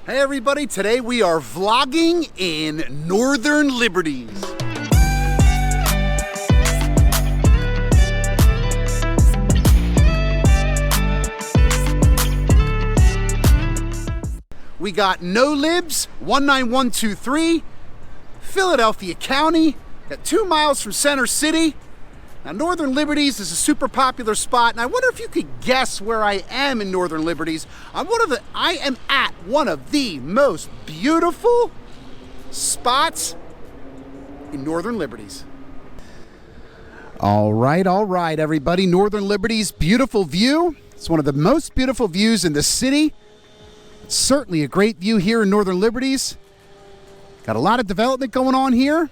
Hey everybody, today we are vlogging in Northern Liberties. We got No Libs 19123, Philadelphia County, got 2 miles from Center City. Now, Northern Liberties is a super popular spot, and I wonder if you could guess where I am in Northern Liberties. I am at one of the most beautiful spots in Northern Liberties. All right, everybody. Northern Liberties, beautiful view. It's one of the most beautiful views in the city. It's certainly a great view here in Northern Liberties. Got a lot of development going on here.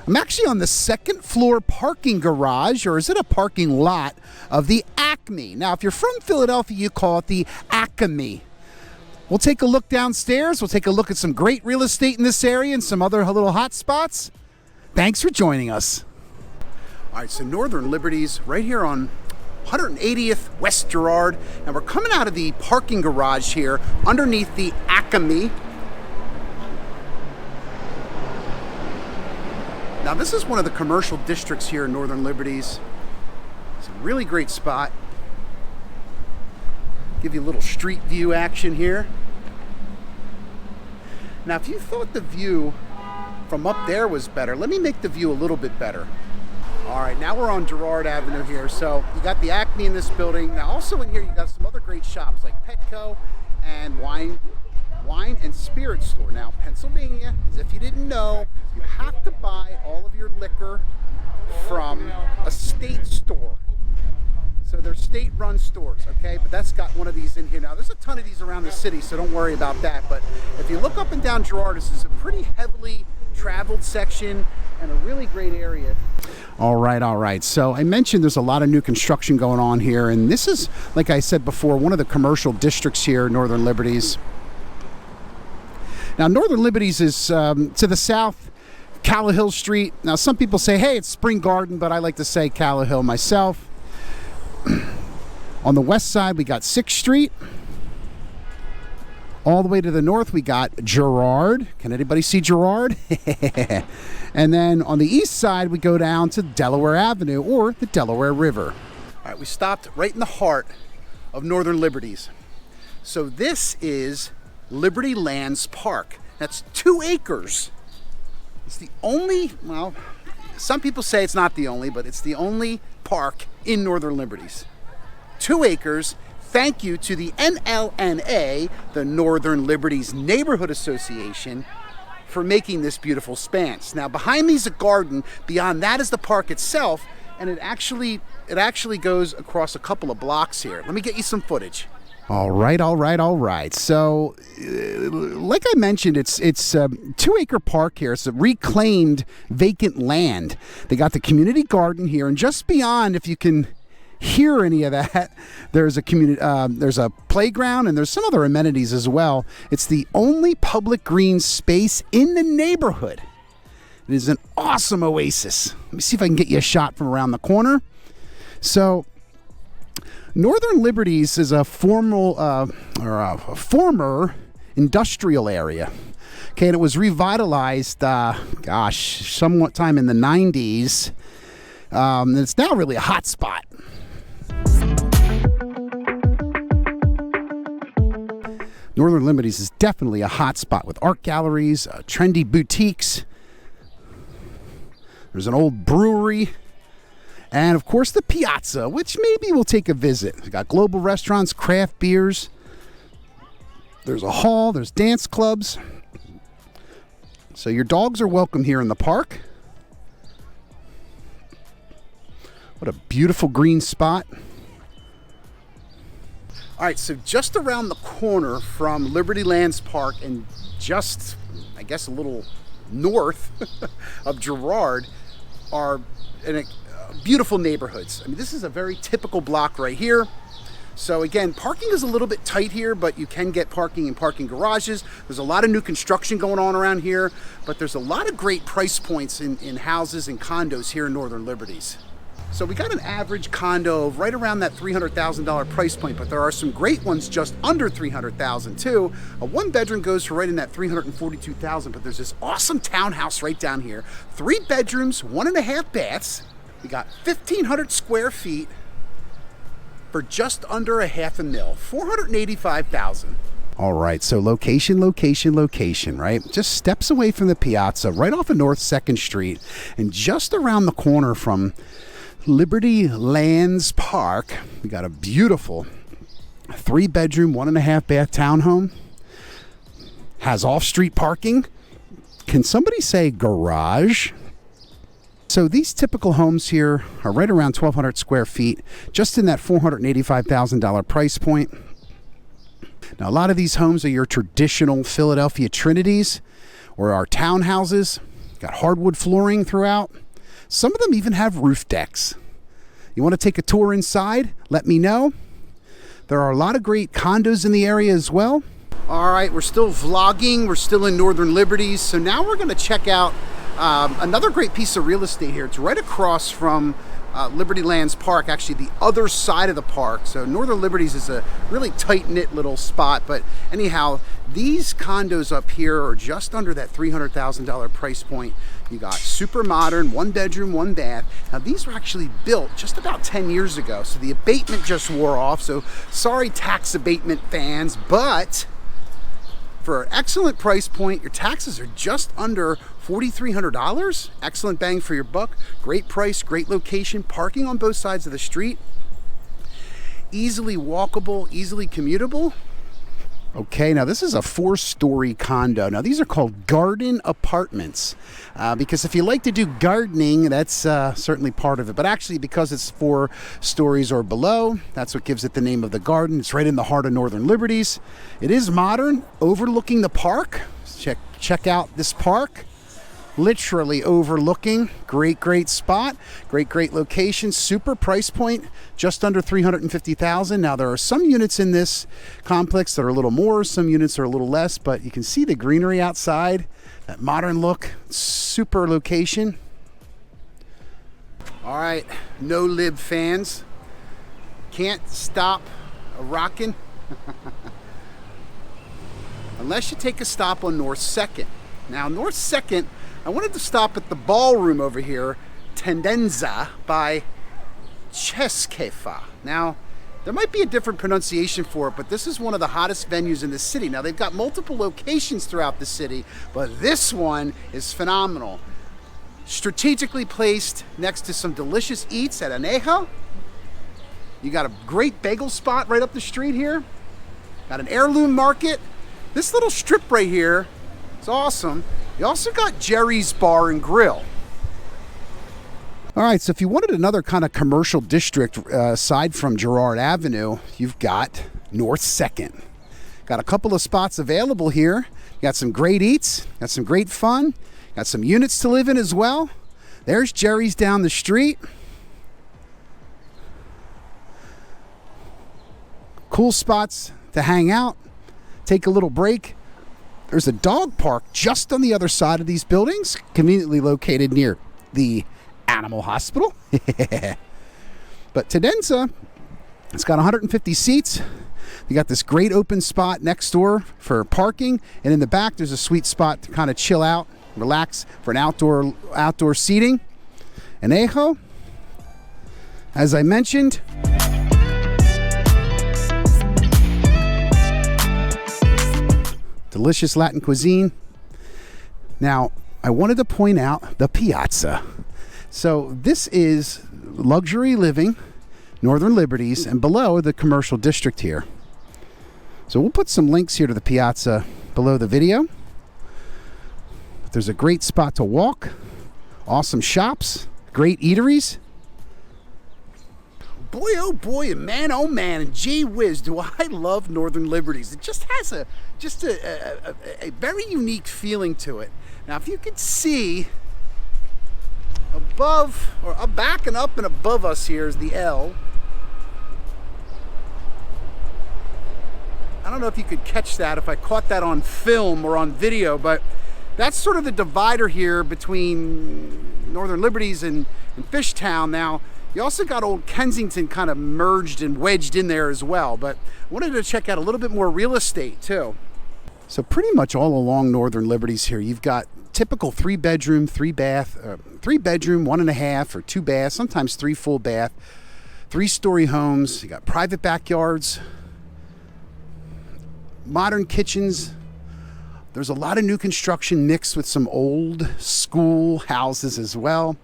I'm actually on the second floor parking garage, or is it a parking lot, of the Acme. Now, if you're from Philadelphia, you call it the Acme. We'll take a look downstairs. We'll take a look at some great real estate in this area and some other little hot spots. Thanks for joining us. All right, so Northern Liberties right here on 180th West Girard. And we're coming out of the parking garage here underneath the Acme. Now, this is one of the commercial districts here in Northern Liberties. It's a really great spot. Give you a little street view action here. Now, if you thought the view from up there was better, let me make the view a little bit better. All right, now we're on Girard Avenue here. So you got the Acme in this building. Now, also in here, you got some other great shops like Petco and wine and spirit store. Now, Pennsylvania, as if you didn't know, you have to buy all of your liquor from a state store. So they're state-run stores, okay? But that's got one of these in here. Now, there's a ton of these around the city, so don't worry about that. But if you look up and down Girard, this is a pretty heavily traveled section and a really great area. All right. So I mentioned there's a lot of new construction going on here, and this is, like I said before, one of the commercial districts here in Northern Liberties. Now, Northern Liberties is to the south, Callowhill Street. Now, some people say, hey, it's Spring Garden, but I like to say Callowhill myself. On the west side, we got 6th Street. All the way to the north, we got Girard. Can anybody see Girard? And then on the east side, we go down to Delaware Avenue or the Delaware River. All right, we stopped right in the heart of Northern Liberties. So this is Liberty Lands Park. That's 2 acres. It's the only, well, some people say it's not the only, but it's the only park in Northern Liberties. 2 acres. Thank you to the NLNA, the Northern Liberties Neighborhood Association, for making this beautiful expanse. Now, behind me is a garden. Beyond that is the park itself, and it actually goes across a couple of blocks here. Let me get you some footage. All right. So, like I mentioned, it's a 2-acre park here. It's a reclaimed vacant land. They got the community garden here, and just beyond, if you can hear any of that, there's a playground, and there's some other amenities as well. It's the only public green space in the neighborhood. It is an awesome oasis. Let me see if I can get you a shot from around the corner. So, Northern Liberties is a former industrial area. Okay, and it was revitalized, somewhat time in the 90s. And it's now really a hot spot. Northern Liberties is definitely a hot spot with art galleries, trendy boutiques. There's an old brewery. And, of course, the Piazza, which maybe we'll take a visit. We've got global restaurants, craft beers. There's a hall. There's dance clubs. So your dogs are welcome here in the park. What a beautiful green spot. All right, so just around the corner from Liberty Lands Park and just, I guess, a little north of Girard are beautiful neighborhoods. I mean, this is a very typical block right here. So again, parking is a little bit tight here, but you can get parking in parking garages. There's a lot of new construction going on around here, but there's a lot of great price points in houses and condos here in Northern Liberties. So we got an average condo of right around that $300,000 price point, but there are some great ones just under $300,000 too. A one bedroom goes for right in that $342,000, but there's this awesome townhouse right down here. 3 bedrooms, 1.5 baths. We got 1,500 square feet for just under $500,000, $485,000. All right, so location, right? Just steps away from the piazza, right off of North 2nd Street, and just around the corner from Liberty Lands Park, we got a beautiful 3-bedroom, 1.5 bath townhome. Has off-street parking. Can somebody say garage? So these typical homes here are right around 1,200 square feet, just in that $485,000 price point. Now, a lot of these homes are your traditional Philadelphia Trinities or our townhouses. Got hardwood flooring throughout. Some of them even have roof decks. You want to take a tour inside? Let me know. There are a lot of great condos in the area as well. All right, we're still vlogging. We're still in Northern Liberties. So now we're going to check out another great piece of real estate here. It's right across from Liberty Lands Park, actually the other side of the park. So Northern Liberties is a really tight-knit little spot, but anyhow, these condos up here are just under that $300,000 price point. You got super modern, 1 bedroom, 1 bath. Now these were actually built just about 10 years ago, so the abatement just wore off, so sorry tax abatement fans, but for an excellent price point, your taxes are just under $4,300. Excellent bang for your buck. Great price, great location, parking on both sides of the street. Easily walkable, easily commutable. Okay, now this is a 4-story condo. Now these are called garden apartments because if you like to do gardening, that's certainly part of it. But actually, because it's 4 stories or below, that's what gives it the name of the garden. It's right in the heart of Northern Liberties. It is modern, overlooking the park. Check out this park. Literally overlooking. Great spot. Great location. Super price point, just under $350,000. Now there are some units in this complex that are a little more, some units are a little less, but you can see the greenery outside, that modern look, super location. All right, no lib fans, can't stop a rockin' unless you take a stop on North 2nd. Now North 2nd, I wanted to stop at the ballroom over here, Tendenza by Cheskefa. Now, there might be a different pronunciation for it, but this is one of the hottest venues in the city. Now, they've got multiple locations throughout the city, but this one is phenomenal. Strategically placed next to some delicious eats at Anejo. You got a great bagel spot right up the street here. Got an heirloom market. This little strip right here is awesome. You also got Jerry's Bar and Grill. All right, so if you wanted another kind of commercial district aside from Girard Avenue, you've got North 2nd. Got a couple of spots available here. You got some great eats, got some great fun, got some units to live in as well. There's Jerry's down the street. Cool spots to hang out, take a little break. There's a dog park just on the other side of these buildings, conveniently located near the animal hospital. But Tendenza, it's got 150 seats. You got this great open spot next door for parking, and in the back there's a sweet spot to kind of chill out, relax for an outdoor seating. Anejo, as I mentioned, delicious Latin cuisine. Now, I wanted to point out the piazza. So this is luxury living, Northern Liberties, and below the commercial district here. So we'll put some links here to the piazza below the video. There's a great spot to walk, awesome shops, great eateries. Boy, oh boy, and man, oh man, and gee whiz, do I love Northern Liberties. It just has a very unique feeling to it. Now, if you could see above, or back and up and above us here is the L. I don't know if you could catch that, if I caught that on film or on video, but that's sort of the divider here between Northern Liberties and Fishtown. Now, You also got Old Kensington kind of merged and wedged in there as well, but I wanted to check out a little bit more real estate too. So pretty much all along Northern Liberties here, you've got typical 3-bedroom, 3-bath, 3-bedroom, 1.5 or 2 baths, sometimes 3 full bath, 3-story homes. You got private backyards, modern kitchens. There's a lot of new construction mixed with some old school houses as well.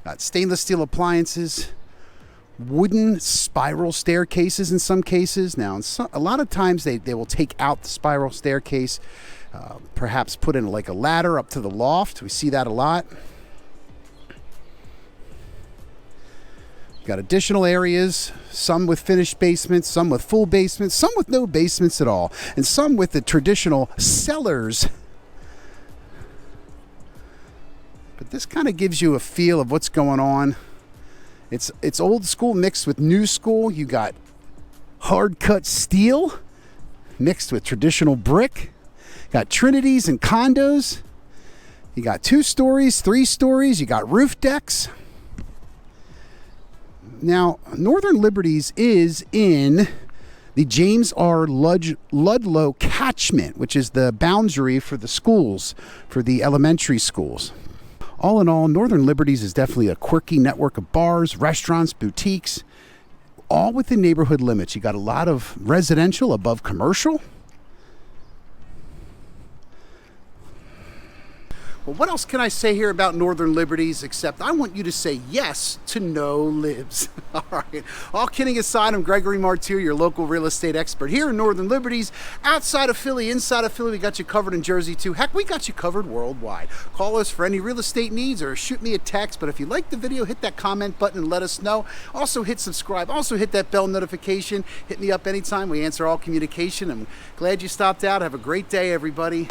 Got stainless steel appliances, wooden spiral staircases in some cases. Now, a lot of times they will take out the spiral staircase, perhaps put in like a ladder up to the loft. We see that a lot. Got additional areas, some with finished basements, some with full basements, some with no basements at all, and some with the traditional cellars. But this kind of gives you a feel of what's going on. It's old school mixed with new school. You got hard cut steel mixed with traditional brick. Got trinities and condos. You got 2 stories, 3 stories. You got roof decks. Now, Northern Liberties is in the James R. Ludlow catchment, which is the boundary for the schools, for the elementary schools. All in all, Northern Liberties is definitely a quirky network of bars, restaurants, boutiques, all within neighborhood limits. You got a lot of residential above commercial. Well, what else can I say here about Northern Liberties except I want you to say yes to no libs. All right. All kidding aside, I'm Gregory Martier, your local real estate expert here in Northern Liberties. Outside of Philly, inside of Philly, we got you covered in Jersey too. Heck, we got you covered worldwide. Call us for any real estate needs or shoot me a text. But if you like the video, hit that comment button and let us know. Also hit subscribe. Also hit that bell notification. Hit me up anytime. We answer all communication. I'm glad you stopped out. Have a great day, everybody.